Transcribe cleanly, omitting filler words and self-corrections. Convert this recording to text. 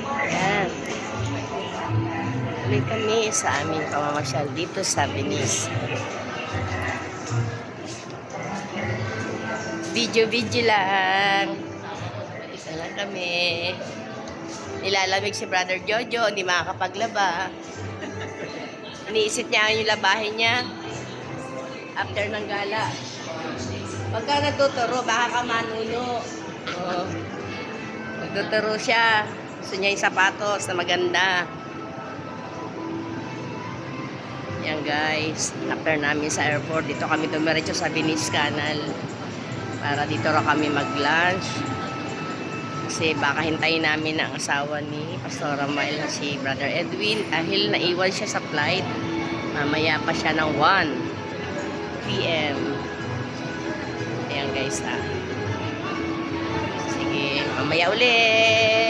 Ayan. Tuloy kami sa aming pamamasyal dito sa Venice. Video-video lang. Balik na lang kami. Nilalamig si Brother Jojo, hindi makakapaglaba. Iniisip niya yung labahin niya after ng gala. Pagka natuturo, baka ka manuno. Oh. Magtuturo siya. Gusto niya yung sapatos na maganda. Yan guys, after namin sa airport, dito kami dumiretso sa Venice Canal. Para dito raw kami mag-lunch. Kasi baka hintayin namin ang asawa ni Pastor Ramael na si Brother Edwin. Dahil naiwan siya sa flight. Mamaya pa siya ng 1 p.m. Ayan guys ha. Sige, mamaya ulit.